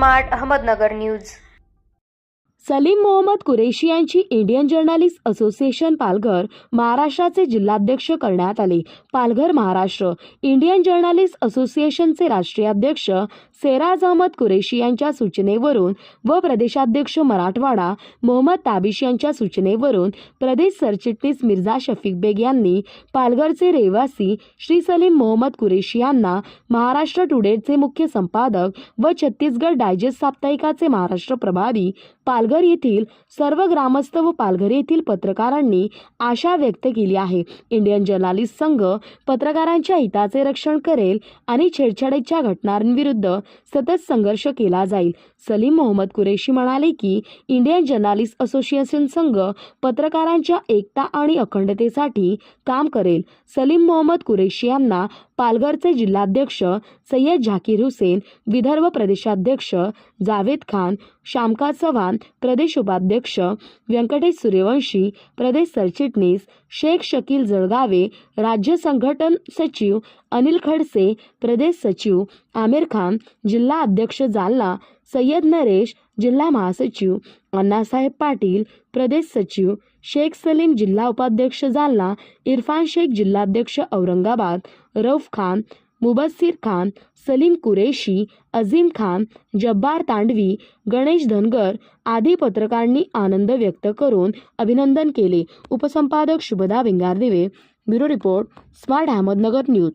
Smart Ahmednagar news. Salim Mohammed Qureshi यांची Indian journalist association Palghar महाराष्ट्राचे जिल्हाध्यक्ष करण्यात आले। पालघर महाराष्ट्र इंडियन जर्नलिस्ट असोसिएशनचे राष्ट्रीय अध्यक्ष सेराज अहमद कुरेशी यांच्या सूचनेवरून व प्रदेशाध्यक्ष मराठवाडा मोहम्मद ताबिश यांच्या सूचनेवरून प्रदेश सरचिटणीस मिर्झा शफीक बेग यांनी पालघरचे रहिवासी श्री सलीम मोहम्मद कुरेशी यांना महाराष्ट्र टुडेचे मुख्य संपादक व छत्तीसगड डायजेस्ट साप्ताहिकाचे महाराष्ट्र प्रभारी पालघर येथील सर्व ग्रामस्थ व पालघर येथील पत्रकारांनी आशा व्यक्त केली आहे। इंडियन जर्नलिस्ट संघ पत्रकारांच्या हिताचे रक्षण करेल आणि छेडछाडीच्या घटनांविरुद्ध सतत संघर्ष केला जाईल। सलीम मोहम्मद कुरेशी म्हणाले की इंडियन जर्नलिस्ट असोसिएशन संघ पत्रकारांच्या एकता आणि अखंडतेसाठी काम करेल। सलीम मोहम्मद कुरेशी यांना पालघरचे जिल्हाध्यक्ष सय्यद झाकीर हुसेन, विदर्भ प्रदेशाध्यक्ष जावेद खान, शामका चव्हाण, प्रदेश उपाध्यक्ष व्यंकटेश सूर्यवंशी, प्रदेश सरचिटणीस शेख शकील जळगावे, राज्य संघटन सचिव अनिल खडसे, प्रदेश सचिव आमिर खान, जिल्हा अध्यक्ष जालना सय्यद नरेश, जिल्हा महासचिव अण्णासाहेब पाटील, प्रदेश सचिव शेख सलीम, जिल्हा उपाध्यक्ष जालना इरफान शेख, जिल्हाध्यक्ष औरंगाबाद रऊफ खान, मुबस्सिर खान, सलीम कुरेशी, अजीम खान, जब्बार तांडवी, गणेश धनगर आदी पत्रकारांनी आनंद व्यक्त करून अभिनंदन केले। उपसंपादक Shubhada Bhingardive, bureau report, smart Ahmednagar news.